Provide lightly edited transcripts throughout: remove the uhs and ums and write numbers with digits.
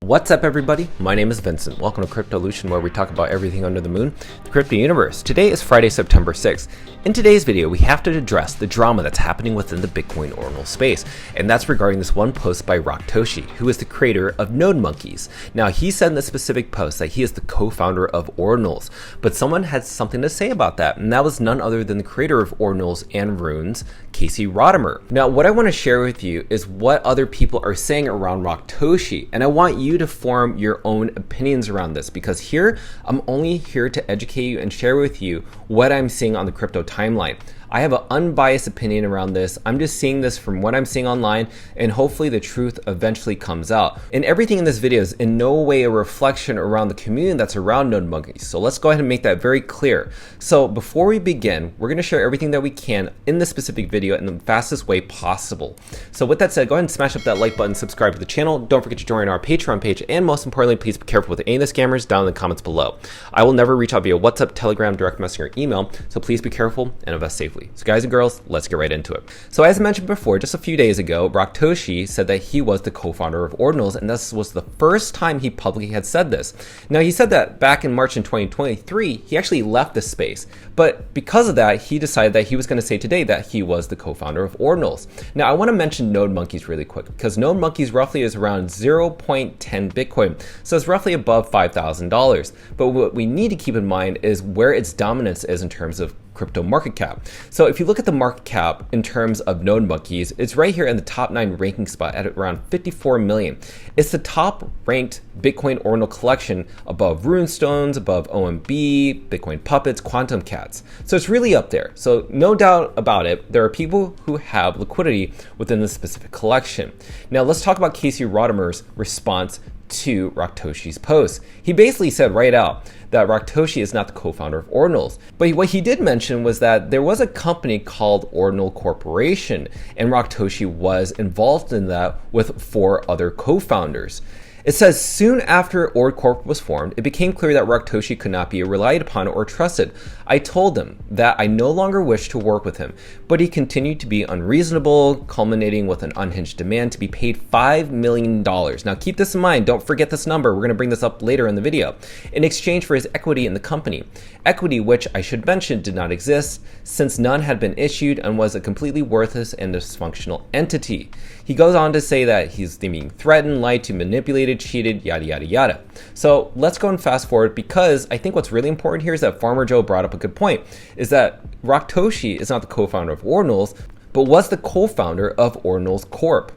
What's up everybody? My name is Vincent. Welcome to Cryptolution, where we talk about everything under the moon, the crypto universe. Today is Friday, September 6th. In today's video, we have to address the drama that's happening within the Bitcoin Ordinal space, and that's regarding this one post by Rocktoshi, who is the creator of NodeMonkes. Now, he said in this specific post that he is the co-founder of Ordinals, but someone had something to say about that, and that was none other than the creator of Ordinals and Runes, Rodarmor. Now, what I want to share with you is what other people are saying around Rocktoshi, and I want you to form your own opinions around this, because here I'm only here to educate you and share with you what I'm seeing on the crypto timeline. I have an unbiased opinion around this. I'm just seeing this from what I'm seeing online, and hopefully the truth eventually comes out. And everything in this video is in no way a reflection around the community that's around NodeMonkes. So let's go ahead and make that very clear. So before we begin, we're going to share everything that we can in this specific video in the fastest way possible. So with that said, go ahead and smash up that like button, subscribe to the channel. Don't forget to join our Patreon page, and most importantly, please be careful with any of the scammers down in the comments below. I will never reach out via WhatsApp, Telegram, direct message, or email, so please be careful and invest safely. So guys and girls, let's get right into it. So as I mentioned before, just a few days ago, Rocktoshi said that he was the co-founder of Ordinals, and this was the first time he publicly had said this. Now, he said that back in March in 2023, he actually left the space, but because of that, he decided that he was going to say today that he was the co-founder of Ordinals. Now, I want to mention NodeMonkes really quick, because NodeMonkes roughly is around 0.10 Bitcoin, so it's roughly above $5,000. But what we need to keep in mind is where its dominance is in terms of crypto market cap. So if you look at the market cap in terms of NodeMonkes, it's right here in the top 9 ranking spot at around 54 million. It's the top ranked Bitcoin Ordinal collection above Runestones, above OMB, Bitcoin Puppets, Quantum Cats. So it's really up there. So no doubt about it, there are people who have liquidity within this specific collection. Now let's talk about Rodarmor's response to Rocktoshi's post. He basically said right out that Rocktoshi is not the co-founder of Ordinals. But what he did mention was that there was a company called Ordinal Corporation, and Rocktoshi was involved in that with 4 other co-founders. It says, soon after OrdCorp was formed, it became clear that Rocktoshi could not be relied upon or trusted. I told him that I no longer wished to work with him, but he continued to be unreasonable, culminating with an unhinged demand to be paid $5 million. Now keep this in mind, don't forget this number, we're going to bring this up later in the video, in exchange for his equity in the company. Equity which, I should mention, did not exist, since none had been issued and was a completely worthless and dysfunctional entity. He goes on to say that he's being threatened, lied to, manipulated, cheated, yada yada yada. So let's go and fast forward, because I think what's really important here is that Farmer Joe brought up a good point, is that Rocktoshi is not the co-founder of Ordinals, but was the co-founder of Ordinals Corp.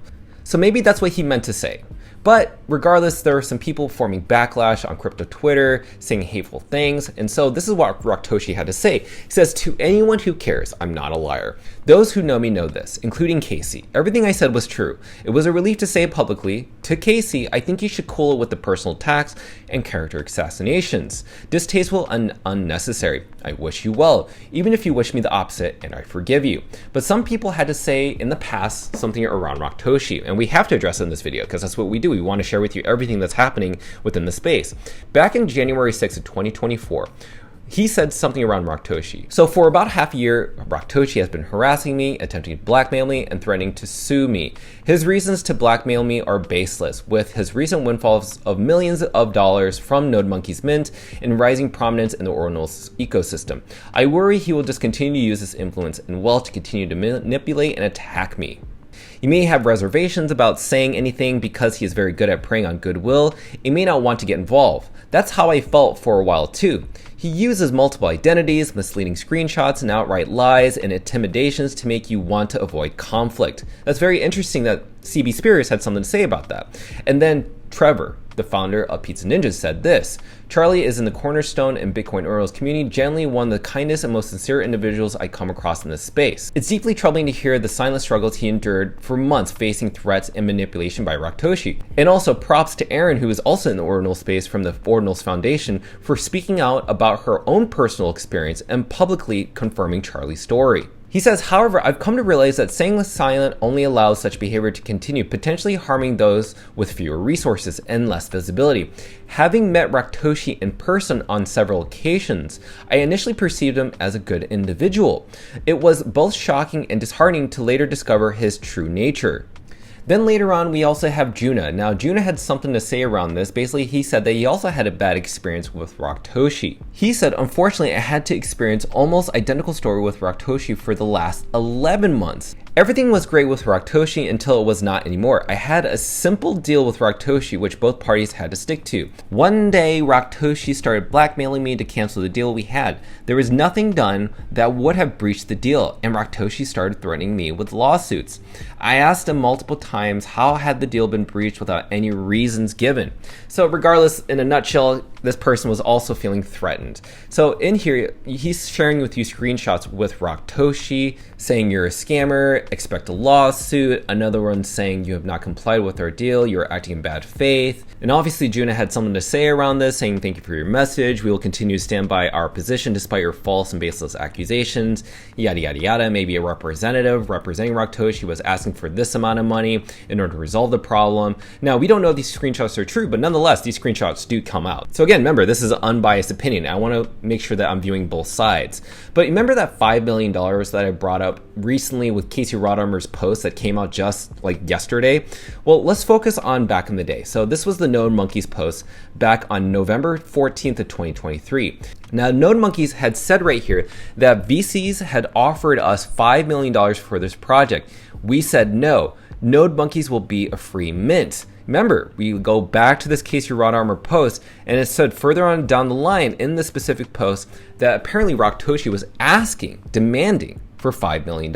So maybe that's what he meant to say. But regardless, there are some people forming backlash on crypto Twitter, saying hateful things, and so this is what Rocktoshi had to say. He says, to anyone who cares, I'm not a liar. Those who know me know this, including Casey. Everything I said was true. It was a relief to say it publicly. To Casey, I think you should cool it with the personal attacks and character assassinations. Distasteful and unnecessary. I wish you well, even if you wish me the opposite, and I forgive you. But some people had to say in the past something around Rocktoshi, and we have to address it in this video, because that's what we do. We want to share with you everything that's happening within the space. Back in January 6th of 2024, he said something around Rocktoshi. So for about half a year, Rocktoshi has been harassing me, attempting to blackmail me, and threatening to sue me. His reasons to blackmail me are baseless, with his recent windfalls of millions of dollars from NodeMonkes Mint and rising prominence in the Ordinals ecosystem. I worry he will just continue to use this influence and wealth to continue to manipulate and attack me. He may have reservations about saying anything because he is very good at preying on goodwill. He may not want to get involved. That's how I felt for a while too. He uses multiple identities, misleading screenshots, and outright lies and intimidations to make you want to avoid conflict. That's very interesting that CB Spears had something to say about that. And then Trevor, the founder of Pizza Ninjas, said this: Charlie is in the cornerstone and Bitcoin Ordinals community, generally one of the kindest and most sincere individuals I come across in this space. It's deeply troubling to hear the silent struggles he endured for months facing threats and manipulation by Rocktoshi. And also props to Erin, who is also in the Ordinal space from the Ordinals Foundation, for speaking out about her own personal experience and publicly confirming Charlie's story. He says, however, I've come to realize that staying silent only allows such behavior to continue, potentially harming those with fewer resources and less visibility. Having met Rocktoshi in person on several occasions, I initially perceived him as a good individual. It was both shocking and disheartening to later discover his true nature. Then later on, we also have Juna. Now, Juna had something to say around this. Basically, he said that he also had a bad experience with Rocktoshi. He said, unfortunately, I had to experience almost identical story with Rocktoshi for the last 11 months. Everything was great with Rocktoshi until it was not anymore. I had a simple deal with Rocktoshi which both parties had to stick to. One day, Rocktoshi started blackmailing me to cancel the deal we had. There was nothing done that would have breached the deal, and Rocktoshi started threatening me with lawsuits. I asked him multiple times how had the deal been breached without any reasons given. So regardless, in a nutshell, this person was also feeling threatened. So in here, he's sharing with you screenshots with Rocktoshi, saying you're a scammer, expect a lawsuit, another one saying you have not complied with our deal, you're acting in bad faith. And obviously Juna had something to say around this, saying thank you for your message, we will continue to stand by our position despite your false and baseless accusations, yada yada yada. Maybe a representative representing Rocktoshi was asking for this amount of money in order to resolve the problem. Now, we don't know if these screenshots are true, but nonetheless, these screenshots do come out. So again, remember, this is an unbiased opinion. I want to make sure that I'm viewing both sides. But remember that $5 million that I brought up recently with Casey Rodarmor's post that came out just like yesterday? Well, let's focus on back in the day. So this was the NodeMonkes post back on November 14th of 2023. Now, NodeMonkes had said right here that VCs had offered us $5 million for this project. We said no. NodeMonkes will be a free mint. Remember, we go back to this Casey Rodarmor post, and it said further on down the line in the specific post that apparently Rocktoshi was demanding for $5 million.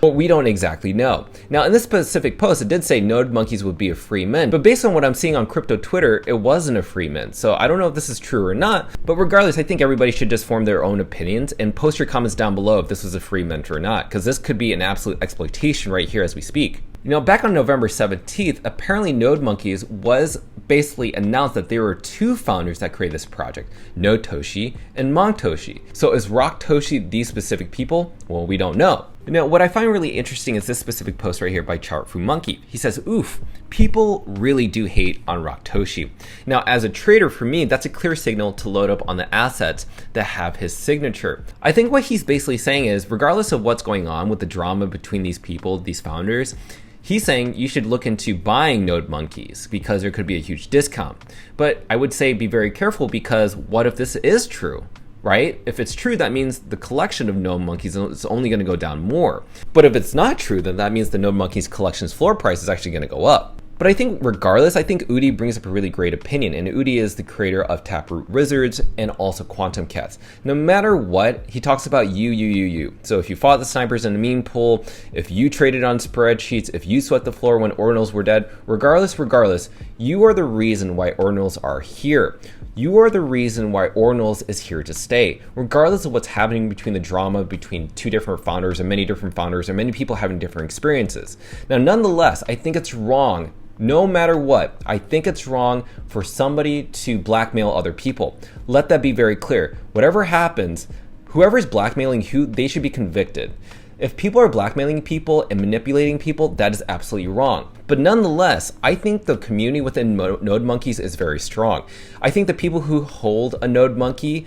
But we don't exactly know. Now, in this specific post, it did say NodeMonkes would be a free mint, but based on what I'm seeing on crypto Twitter, it wasn't a free mint. So I don't know if this is true or not, but regardless, I think everybody should just form their own opinions and post your comments down below if this was a free mint or not, because this could be an absolute exploitation right here as we speak. You know, back on November 17th, apparently NodeMonkes was basically announced that there were two founders that created this project, NodeToshi and Monktoshi. So is Rocktoshi these specific people? Well, we don't know. Now, what I find really interesting is this specific post right here by ChartFuMonkey. He says, oof, people really do hate on Rocktoshi. Now, as a trader, for me, that's a clear signal to load up on the assets that have his signature. I think what he's basically saying is, regardless of what's going on with the drama between these people, these founders, he's saying you should look into buying NodeMonkes because there could be a huge discount. But I would say be very careful, because what if this is true? Right? If it's true, that means the collection of NodeMonkes is only going to go down more. But if it's not true, then that means the NodeMonkes collection's floor price is actually going to go up. But I think regardless, I think Udi brings up a really great opinion, and Udi is the creator of Taproot Wizards and also Quantum Cats. No matter what, he talks about you. So if you fought the snipers in a meme pool, if you traded on spreadsheets, if you sweat the floor when Ordinals were dead, regardless, you are the reason why Ordinals are here. You are the reason why Ordinals is here to stay, regardless of what's happening between the drama between two different founders or many different founders or many people having different experiences. Now, nonetheless, I think it's wrong. No matter what, I think it's wrong for somebody to blackmail other people. Let that be very clear. Whatever happens, whoever's blackmailing who, they should be convicted. If people are blackmailing people and manipulating people, that is absolutely wrong. But nonetheless, I think the community within NodeMonkes is very strong. I think the people who hold a NodeMonkey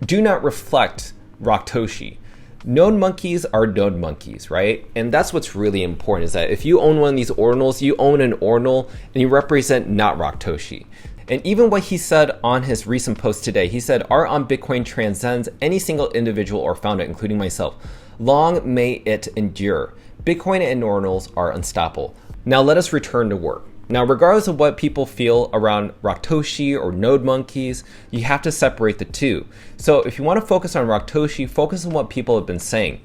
do not reflect Rocktoshi. NodeMonkes are NodeMonkes, right? And that's what's really important, is that if you own one of these Ordinals, you own an Ordinal and you represent not Rocktoshi. And even what he said on his recent post today, he said, art on Bitcoin transcends any single individual or founder, including myself. Long may it endure. Bitcoin and Ordinals are unstoppable. Now let us return to work. Now, regardless of what people feel around Rocktoshi or NodeMonkes, you have to separate the two. So if you want to focus on Rocktoshi, focus on what people have been saying.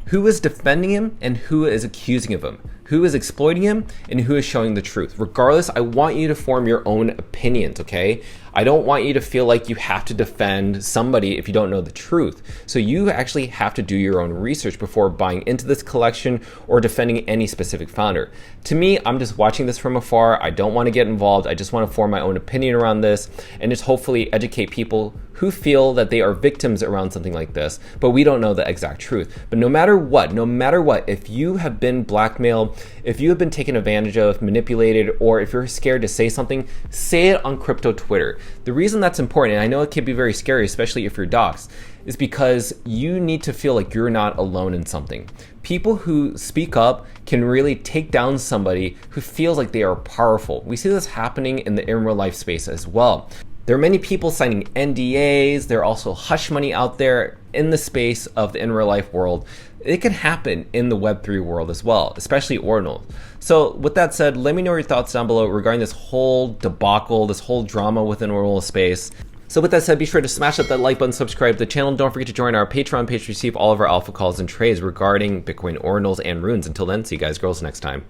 Who is defending him and who is accusing of him? Who is exploiting him and who is showing the truth? Regardless, I want you to form your own opinions, okay? I don't want you to feel like you have to defend somebody if you don't know the truth. So you actually have to do your own research before buying into this collection or defending any specific founder. To me, I'm just watching this from afar. I don't want to get involved. I just want to form my own opinion around this and just hopefully educate people who feel that they are victims around something like this, but we don't know the exact truth. But no matter what, if you have been blackmailed If you have been taken advantage of, manipulated, or if you're scared to say something, say it on crypto Twitter. The reason that's important, and I know it can be very scary, especially if you're doxxed, is because you need to feel like you're not alone in something. People who speak up can really take down somebody who feels like they are powerful. We see this happening in the in real life space as well. There are many people signing NDAs. There are also hush money out there in the space of the in real life world. It can happen in the Web3 world as well, especially Ordinals. So with that said, let me know your thoughts down below regarding this whole debacle, this whole drama within Ordinal space. So with that said, be sure to smash up that like button, subscribe to the channel, and don't forget to join our Patreon page to receive all of our alpha calls and trades regarding Bitcoin Ordinals and runes. Until then, see you guys girls next time.